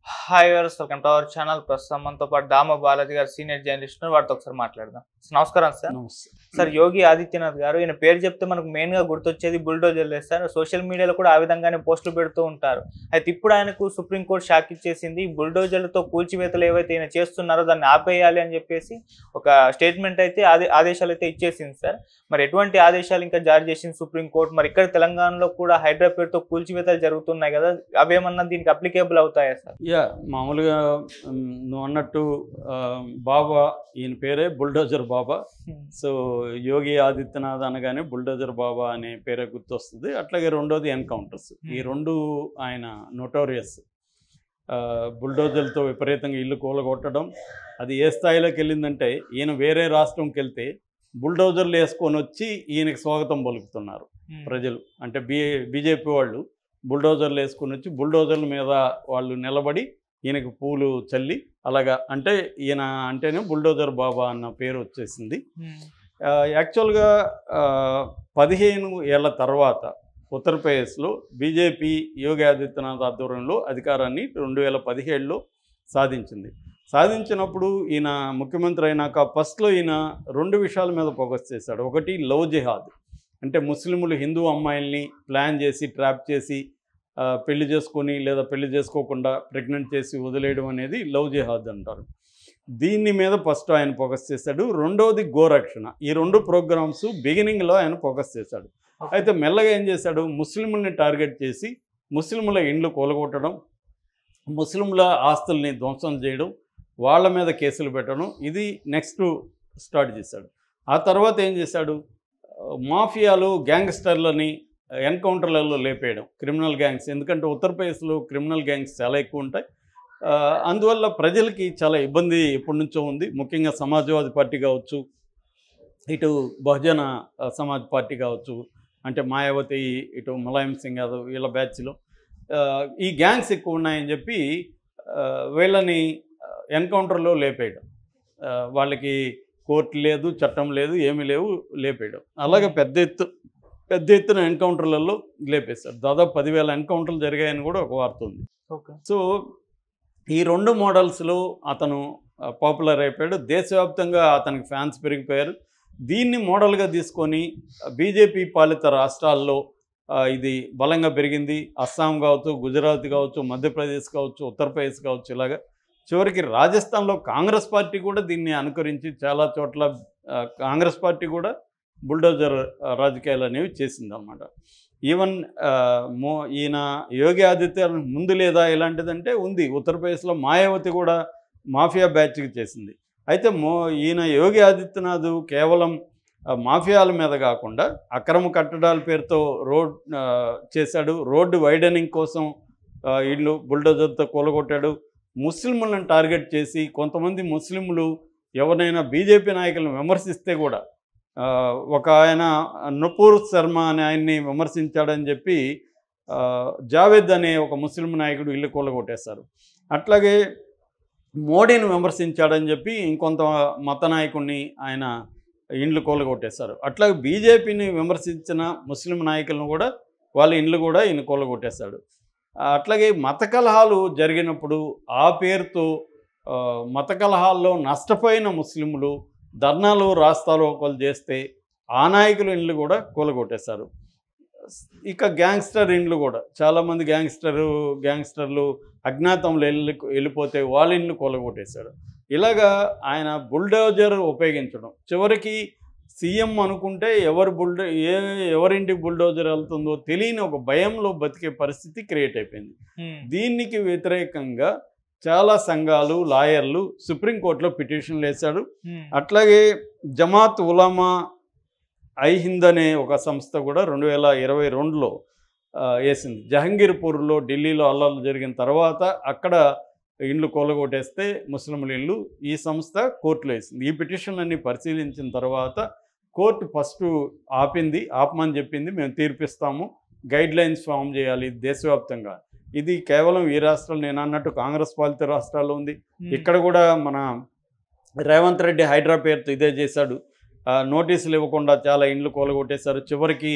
Hi viewers, welcome to our channel. ప్రస్తుతం మనతో పాటు దామ బాలాజీ గారు సీనియర్ జర్నలిస్ట్, వారితో ఒకసారి మాట్లాడదాం. నమస్కారం సార్. నమస్తే. సార్, యోగి ఆదిత్యనాథ్ గారు, ఈయన పేరు చెప్తే మనకు మెయిన్ గా గుర్తొచ్చేది బుల్డోజర్ సార్. సోషల్ మీడియాలో కూడా ఆ విధంగానే పోస్టులు పెడుతూ ఉంటారు. అయితే ఇప్పుడు ఆయనకు సుప్రీంకోర్టు షాక్ ఇచ్చేసింది. బుల్డోజర్లతో కూల్చివేతలు ఏవైతే ఈయన చేస్తున్నారో దాన్ని ఆపేయాలి అని చెప్పేసి ఒక స్టేట్మెంట్ అయితే ఆదేశాలు అయితే ఇచ్చేసింది సార్. మరి ఎటువంటి ఆదేశాలు ఇంకా జారీ చేసింది సుప్రీంకోర్టు? మరి ఇక్కడ తెలంగాణలో కూడా హైదరాబాద్ తో కూల్చివేతలు జరుగుతున్నాయి కదా, అవేమన్నా దీనికి అప్లికేబుల్ అవుతాయా సార్? మామూలుగా నువ్వు అన్నట్టు బాబా, ఈయన పేరే బుల్డోజర్ బాబా. సో యోగి ఆదిత్యనాథ్ అనగానే బుల్డోజర్ బాబా అనే పేరే గుర్తొస్తుంది. అట్లాగే రెండోది ఎన్కౌంటర్స్. ఈ రెండు ఆయన నోటోరియస్. బుల్డోజర్లతో విపరీతంగా ఇల్లు కూలగొట్టడం. అది ఏ స్థాయిలోకి వెళ్ళిందంటే, ఈయన వేరే రాష్ట్రంకి వెళ్తే బుల్డోజర్లు వేసుకొని వచ్చి ఈయనకి స్వాగతం పలుకుతున్నారు ప్రజలు. అంటే బీజేపీ వాళ్ళు బుల్డోజర్లు వేసుకొని వచ్చి బుల్డోజర్ల మీద వాళ్ళు నిలబడి ఈయనకు పూలు చల్లి అలాగా, అంటే ఈయన అంటేనే బుల్డోజర్ బాబా అన్న పేరు వచ్చేసింది. యాక్చువల్గా 15 ఏళ్ల తర్వాత ఉత్తరప్రదేశ్లో బీజేపీ యోగి ఆదిత్యనాథ్ ఆధ్వర్యంలో అధికారాన్ని 2017లో సాధించింది. సాధించినప్పుడు ఈయన ముఖ్యమంత్రి అయినాక ఫస్ట్లో ఈయన 2 విషయాల మీద ఫోకస్ చేశాడు. ఒకటి లవ్ జిహాద్, అంటే ముస్లింలు హిందూ అమ్మాయిల్ని ప్లాన్ చేసి ట్రాప్ చేసి పెళ్లి చేసుకొని లేదా పెళ్లి చేసుకోకుండా ప్రెగ్నెంట్ చేసి వదిలేయడం అనేది లవ్ జిహాద్ అంటారు. దీని మీద ఫస్ట్ ఆయన ఫోకస్ చేశాడు. రెండవది గోరక్షణ. ఈ 2 ప్రోగ్రామ్స్ బిగినింగ్లో ఆయన ఫోకస్ చేశాడు. అయితే మెల్లగా ఏం చేశాడు, ముస్లింలని టార్గెట్ చేసి ముస్లింల ఇండ్లు కూలగొట్టడం, ముస్లింల ఆస్తుల్ని ధ్వంసం చేయడం, వాళ్ళ మీద కేసులు పెట్టడం, ఇది నెక్స్ట్ స్టార్ట్ చేశాడు. ఆ తర్వాత ఏం చేశాడు, మాఫియాలు గ్యాంగ్స్టర్లని ఎన్కౌంటర్లలో లేపేయడం, క్రిమినల్ గ్యాంగ్స్. ఎందుకంటే ఉత్తరప్రదేశ్లో క్రిమినల్ గ్యాంగ్స్ చాలా ఎక్కువ ఉంటాయి. అందువల్ల ప్రజలకి చాలా ఇబ్బంది ఎప్పటి నుంచో ఉంది. ముఖ్యంగా సమాజ్వాదీ పార్టీ కావచ్చు, ఇటు బహుజన సమాజ్ పార్టీ కావచ్చు, అంటే మాయావతి, ఇటు ములాయం సింగ్ యాదవ్, వీళ్ళ బ్యాచ్లో ఈ గ్యాంగ్స్ ఎక్కువ ఉన్నాయని చెప్పి వీళ్ళని ఎన్కౌంటర్లో లేపేయడం. వాళ్ళకి కోర్టు లేదు, చట్టం లేదు, ఏమీ లేవు, లేపేయడం. అలాగే పెద్ద ఎత్తున ఎన్కౌంటర్లలో లేపేశారు. దాదాపు 10,000 ఎన్కౌంటర్లు జరిగాయని కూడా ఒక వార్త ఉంది. సో ఈ 2 మోడల్స్లో అతను పాపులర్ అయిపోయాడు. దేశవ్యాప్తంగా అతనికి ఫ్యాన్స్ పెరిగిపోయారు. దీన్ని మోడల్గా తీసుకొని బీజేపీ పాలిత రాష్ట్రాల్లో ఇది బలంగా పెరిగింది. అస్సాం కావచ్చు, గుజరాత్ కావచ్చు, మధ్యప్రదేశ్ కావచ్చు, ఉత్తరప్రదేశ్ కావచ్చు, ఇలాగా చివరికి రాజస్థాన్లో కాంగ్రెస్ పార్టీ కూడా దీన్ని అనుకరించి చాలా చోట్ల కాంగ్రెస్ పార్టీ కూడా బుల్డోజర్ రాజకీయాలు అనేవి చేసిందన్నమాట. ఈవెన్ ఈయన యోగి ఆదిత్యనాథ్ ముందు లేదా ఇలాంటిదంటే ఉంది. ఉత్తరప్రదేశ్లో మాయావతి కూడా మాఫియా బ్యాచ్కి చేసింది. అయితే ఈయన యోగి ఆదిత్యనాథ్ కేవలం మాఫియాల మీద కాకుండా అక్రమ కట్టడాల పేరుతో చేశాడు. రోడ్డు వైడనింగ్ కోసం ఇళ్ళు బుల్డోజర్తో కూలగొట్టాడు. ముస్లింలను టార్గెట్ చేసి కొంతమంది ముస్లింలు ఎవరైనా బీజేపీ నాయకులను విమర్శిస్తే కూడా, ఒక ఆయన నుపూర్ శర్మ అనే ఆయన్ని విమర్శించాడని చెప్పి జావేద్ అనే ఒక ముస్లిం నాయకుడు ఇల్లు కూలగొట్టేశారు. అట్లాగే మోడీని విమర్శించాడని చెప్పి ఇంకొంత మత నాయకుడిని ఆయన ఇండ్లు కూలగొట్టేశారు. అట్లాగే బీజేపీని విమర్శించిన ముస్లిం నాయకులను కూడా వాళ్ళ ఇండ్లు కూడా ఈయన కూలగొట్టేశాడు. అట్లాగే మత కలహాలు జరిగినప్పుడు ఆ పేరుతో మత కలహాల్లో నష్టపోయిన ముస్లింలు ధర్నాలు రాస్తారోకోలు చేస్తే ఆ నాయకుల ఇండ్లు కూడా కూలగొట్టేశారు. ఇక గ్యాంగ్స్టర్ ఇండ్లు కూడా చాలామంది గ్యాంగ్స్టర్లు అజ్ఞాతంలో వెళ్ళిపోతే వాళ్ళ ఇండ్లు కూలగొట్టేశాడు. ఇలాగా ఆయన బుల్డోజర్ ఉపయోగించడం, చివరికి సీఎం అనుకుంటే ఎవరింటికి బుల్డోజర్ వెళ్తుందో తెలియని ఒక భయంలో బతికే పరిస్థితి క్రియేట్ అయిపోయింది. దీనికి వ్యతిరేకంగా చాలా సంఘాలు, లాయర్లు సుప్రీంకోర్టులో పిటిషన్లు వేశాడు. అట్లాగే జమాత్ ఉలమా ఐ హింద్ అనే ఒక సంస్థ కూడా 2022లో వేసింది. జహంగీర్పూర్లో, ఢిల్లీలో అల్లర్లు జరిగిన తర్వాత అక్కడ ఇండ్లు కూలగొట్టేస్తే ముస్లింల ఇండ్లు ఈ సంస్థ కోర్టులో వేసింది. ఈ పిటిషన్లన్నీ పరిశీలించిన తర్వాత కోర్టు ఫస్ట్ ఆపమని చెప్పింది. మేము తీర్పిస్తాము, గైడ్ లైన్స్ ఫామ్ చేయాలి దేశవ్యాప్తంగా. ఇది కేవలం ఈ రాష్ట్రాలు, నేను అన్నట్టు కాంగ్రెస్ పాలిత రాష్ట్రాల్లో ఉంది. ఇక్కడ కూడా మన రేవంత్ రెడ్డి హైడ్రా పేరుతో ఇదే చేశాడు. నోటీసులు ఇవ్వకుండా చాలా ఇండ్లు కూలగొట్టేశారు. చివరికి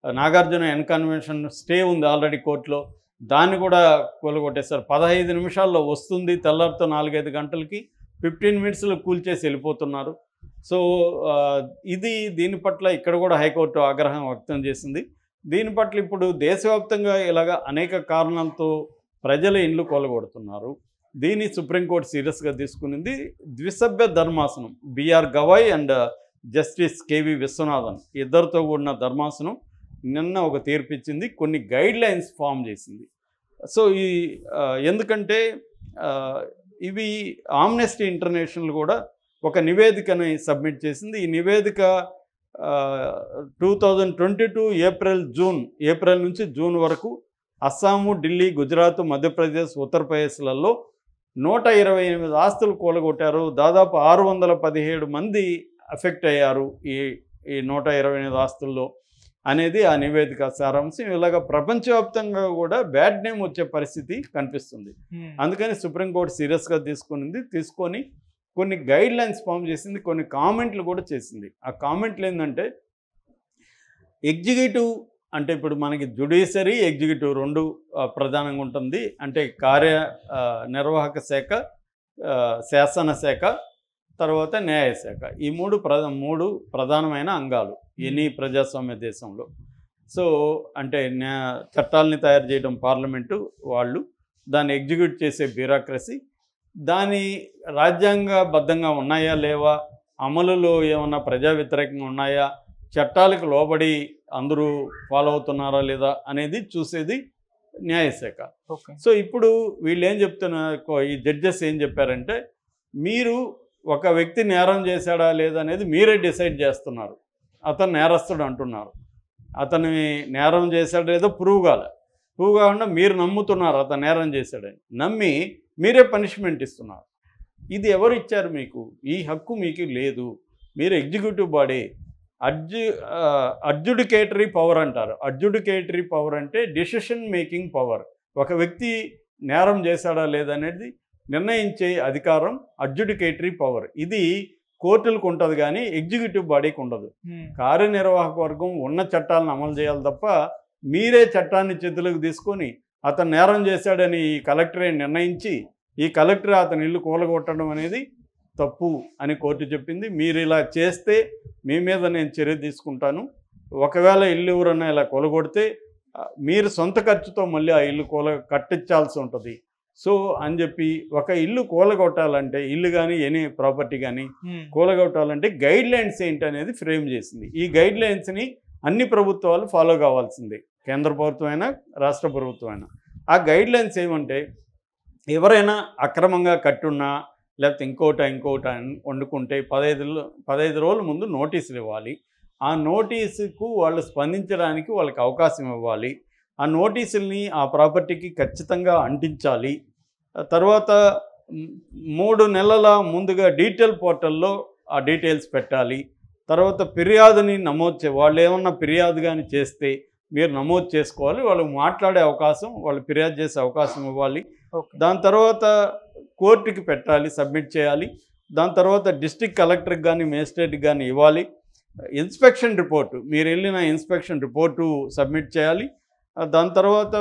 నాగార్జున ఎన్కన్వెన్షన్ స్టే ఉంది ఆల్రెడీ కోర్టులో. దాన్ని కూడా కూలగొట్టేశారు. 15 నిమిషాల్లో వస్తుంది, తెల్లారితో 4-5 గంటలకి 15 మినిట్స్లో కూల్చేసి వెళ్ళిపోతున్నారు. సో ఇది దీని పట్ల ఇక్కడ కూడా హైకోర్టు ఆగ్రహం వ్యక్తం చేసింది. దీని పట్ల ఇప్పుడు దేశవ్యాప్తంగా ఇలాగ అనేక కారణాలతో ప్రజల ఇండ్లు కూలగొడుతున్నారు. దీన్ని సుప్రీంకోర్టు సీరియస్గా తీసుకునింది. ద్విసభ్య ధర్మాసనం BR Gavai and justice KV Viswanathan ఇద్దరితో కూడిన ధర్మాసనం నిన్న ఒక తీర్పు ఇచ్చింది, కొన్ని గైడ్ లైన్స్ ఫామ్ చేసింది. సో ఈ ఎందుకంటే ఇవి ఆమ్నెస్టీ ఇంటర్నేషనల్ కూడా ఒక నివేదికని సబ్మిట్ చేసింది. ఈ నివేదిక 2022 ఏప్రిల్ నుంచి జూన్ వరకు అస్సాము, ఢిల్లీ, గుజరాత్, మధ్యప్రదేశ్, ఉత్తరప్రదేశ్లలో 128 ఆస్తులు కూలగొట్టారు. దాదాపు 617 మంది అఫెక్ట్ అయ్యారు ఈ 128 ఆస్తుల్లో అనేది ఆ నివేదిక సారాంశం. ఇలాగ ప్రపంచవ్యాప్తంగా కూడా బ్యాడ్ నేమ్ వచ్చే పరిస్థితి కనిపిస్తుంది. అందుకని సుప్రీంకోర్టు సీరియస్గా తీసుకొని కొన్ని గైడ్ లైన్స్ ఫామ్ చేసింది, కొన్ని కామెంట్లు కూడా చేసింది. ఆ కామెంట్లు ఏంటంటే ఎగ్జిక్యూటివ్ అంటే ఇప్పుడు మనకి జ్యుడిషియరీ, ఎగ్జిక్యూటివ్ రెండు ప్రధానంగా ఉంటుంది. అంటే నిర్వాహక శాఖ, శాసనశాఖ, తర్వాత న్యాయశాఖ. ఈ మూడు ప్రధానమైన అంగాలు ఎనీ ప్రజాస్వామ్య దేశంలో. సో అంటే చట్టాలని తయారు చేయడం పార్లమెంటు వాళ్ళు, దాన్ని ఎగ్జిక్యూట్ చేసే బ్యూరోక్రసీ, దాని రాజ్యాంగబద్ధంగా ఉన్నాయా లేవా, అమలులో ఏమన్నా ప్రజా వ్యతిరేకంగా ఉన్నాయా, చట్టాలకు లోబడి అందరూ ఫాలో అవుతున్నారా లేదా అనేది చూసేది న్యాయశాఖ. సో ఇప్పుడు వీళ్ళు ఏం చెప్తున్నారు, ఈ జడ్జెస్ ఏం చెప్పారంటే మీరు ఒక వ్యక్తి నేరం చేశాడా లేదా అనేది మీరే డిసైడ్ చేస్తున్నారు. అతను నేరస్తుడు అంటున్నారు, అతని నేరం చేశాడు లేదో ప్రూవ్ కాకుండా మీరు నమ్ముతున్నారు అతను నేరం చేశాడని. నమ్మి మీరే పనిష్మెంట్ ఇస్తున్నారు. ఇది ఎవరు ఇచ్చారు మీకు? ఈ హక్కు మీకు లేదు. మీరు ఎగ్జిక్యూటివ్ బాడీ. అడ్జుడికేటరీ పవర్ అంటారు. అడ్జుడికేటరీ పవర్ అంటే డెసిషన్ మేకింగ్ పవర్. ఒక వ్యక్తి నేరం చేశాడా లేదనేది నిర్ణయించే అధికారం అడ్జుడికేటరీ పవర్. ఇది కోర్టులకు ఉంటుంది కానీ ఎగ్జిక్యూటివ్ బాడీకి ఉండదు. కార్యనిర్వాహక వర్గం ఉన్న చట్టాలను అమలు చేయాలి తప్ప మీరే చట్టాన్ని చేతులకు తీసుకొని అతను నేరం చేశాడని ఈ కలెక్టరే నిర్ణయించి ఈ కలెక్టర్ అతని ఇల్లు కూలగొట్టడం అనేది తప్పు అని కోర్టు చెప్పింది. మీరు ఇలా చేస్తే మీ మీద నేను చర్య తీసుకుంటాను. ఒకవేళ ఇల్లు ఎవరన్నా ఇలా కూలగొడితే మీరు సొంత ఖర్చుతో మళ్ళీ ఆ ఇల్లు కట్టించాల్సి ఉంటుంది. సో అని చెప్పి ఒక ఇల్లు కూలగొట్టాలంటే, ఇల్లు కానీ ఎనీ ప్రాపర్టీ కానీ కూలగొట్టాలంటే గైడ్ లైన్స్ ఏంటి అనేది ఫ్రేమ్ చేసింది. ఈ గైడ్ లైన్స్ని అన్ని ప్రభుత్వాలు ఫాలో కావాల్సిందే, కేంద్ర ప్రభుత్వం అయినా రాష్ట్ర ప్రభుత్వం అయినా. ఆ గైడ్ లైన్స్ ఏమంటే ఎవరైనా అక్రమంగా కట్టున్నా లేకపోతే ఇంకోట వండుకుంటే 15 రోజుల ముందు నోటీసులు ఇవ్వాలి. ఆ నోటీసుకు వాళ్ళు స్పందించడానికి వాళ్ళకి అవకాశం ఇవ్వాలి. ఆ నోటీసుల్ని ఆ ప్రాపర్టీకి ఖచ్చితంగా అంటించాలి. తర్వాత 3 నెలల ముందుగా డీటెయిల్ పోర్టల్లో ఆ డీటెయిల్స్ పెట్టాలి. తర్వాత ఫిర్యాదుని వాళ్ళు ఏమన్నా ఫిర్యాదు కానీ చేస్తే మీరు నమోదు చేసుకోవాలి. వాళ్ళకి మాట్లాడే అవకాశం, వాళ్ళు ఫిర్యాదు చేసే అవకాశం ఇవ్వాలి. దాని తర్వాత కోర్టుకి పెట్టాలి, సబ్మిట్ చేయాలి. దాని తర్వాత డిస్ట్రిక్ట్ కలెక్టర్కి కానీ మేజిస్ట్రేట్కి కానీ ఇవ్వాలి. ఇన్స్పెక్షన్ రిపోర్టు, మీరు వెళ్ళిన ఇన్స్పెక్షన్ రిపోర్టు సబ్మిట్ చేయాలి. దాని తర్వాత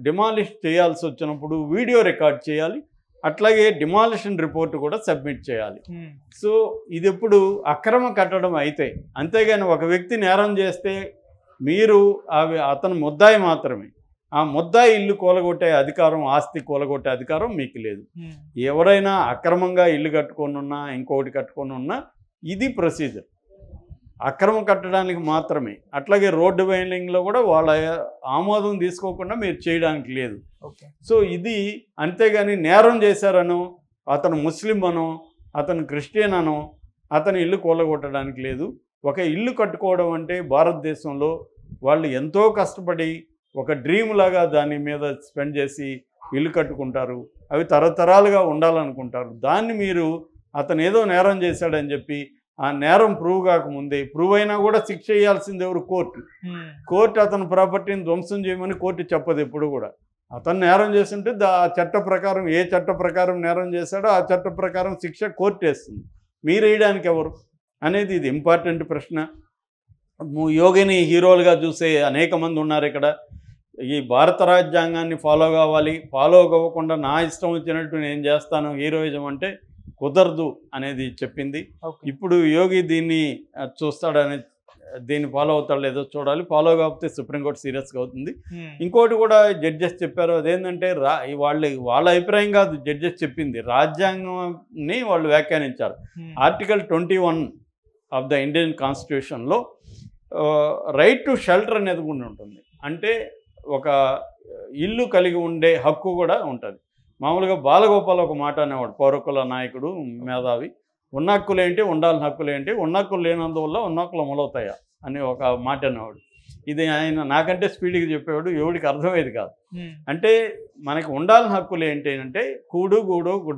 డిమాలిష్ చేయాల్సి వచ్చినప్పుడు వీడియో రికార్డ్ చేయాలి. అట్లాగే డిమాలిషన్ రిపోర్టు కూడా సబ్మిట్ చేయాలి. సో ఇది ఎప్పుడు అక్రమ కట్టడం అయితే, అంతేగాని ఒక వ్యక్తి నేరం చేస్తే మీరు అతను ముద్దాయి మాత్రమే. ఆ ముద్దాయి ఇల్లు కూలగొట్టే అధికారం, ఆస్తి కూలగొట్టే అధికారం మీకు లేదు. ఎవరైనా అక్రమంగా ఇల్లు కట్టుకొని ఉన్నా, ఇంకొకటి కట్టుకొని ఉన్నా ఇది ప్రొసీజర్. అక్రమం కట్టడానికి మాత్రమే. అట్లాగే రోడ్డు వైండింగ్లో కూడా వాళ్ళ ఆమోదం తీసుకోకుండా మీరు చేయడానికి లేదు. సో ఇది అంతేగాని నేరం చేశారనో, అతను ముస్లిం అనో, అతను క్రిస్టియన్ అనో అతను ఇల్లు కూలగొట్టడానికి లేదు. ఒక ఇల్లు కట్టుకోవడం అంటే భారతదేశంలో వాళ్ళు ఎంతో కష్టపడి ఒక డ్రీమ్ లాగా దాని మీద స్పెండ్ చేసి ఇల్లు కట్టుకుంటారు. అవి తరతరాలుగా ఉండాలనుకుంటారు. దాన్ని మీరు అతను ఏదో నేరం చేశాడని చెప్పి ఆ నేరం ప్రూవ్ కాకముందే, ప్రూవ్ అయినా కూడా శిక్ష వేయాల్సింది ఎవరు? కోర్టు అతని ప్రాపర్టీని ధ్వంసం చేయమని కోర్టు చెప్పదు ఎప్పుడు కూడా. అతను నేరం చేస్తుంటే ఆ చట్ట ప్రకారం, ఏ చట్ట ప్రకారం నేరం చేశాడో ఆ చట్ట ప్రకారం శిక్ష కోర్టు వేస్తుంది. మీరు వేయడానికి ఎవరు అనేది ఇది ఇంపార్టెంట్ ప్రశ్న. యోగిని హీరోలుగా చూసే అనేక మంది ఉన్నారు ఇక్కడ. ఈ భారత రాజ్యాంగాన్ని ఫాలో కావాలి, ఫాలో అవ్వకుండా నా ఇష్టం వచ్చినట్టు నేను చేస్తాను హీరోయిజం అంటే కుదరదు అనేది చెప్పింది. ఇప్పుడు యోగి దీన్ని చూస్తాడని, దీన్ని ఫాలో అవుతాడు లేదో చూడాలి. ఫాలో కాకపోతే సుప్రీంకోర్టు సీరియస్గా అవుతుంది. ఇంకోటి కూడా జడ్జెస్ చెప్పారు, అదేంటంటే వాళ్ళ అభిప్రాయం కాదు జడ్జెస్ చెప్పింది, రాజ్యాంగాన్ని వాళ్ళు వ్యాఖ్యానించారు. ఆర్టికల్ 21 ఆఫ్ ద ఇండియన్ కాన్స్టిట్యూషన్లో రైట్ టు షెల్టర్ అనేది కూడా ఉంటుంది. అంటే ఒక ఇల్లు కలిగి ఉండే హక్కు కూడా ఉంటుంది. మామూలుగా బాలగోపాల్ ఒక మాట అనేవాడు, పౌరకుల నాయకుడు, మేధావి, ఉన్న హక్కులేంటి, ఉండాల్సిన హక్కులేంటి, ఉన్న హక్కులు లేనందువల్ల ఉన్న హక్కులు అమలవుతాయా అని ఒక మాట అనేవాడు. ఇది ఆయన నాకంటే స్పీడ్గా చెప్పేవాడు, ఎవడికి అర్థమయ్యేది కాదు. అంటే మనకి ఉండాల్సిన హక్కులు ఏంటి అంటే కూడు, గూడు, గుడ్డ,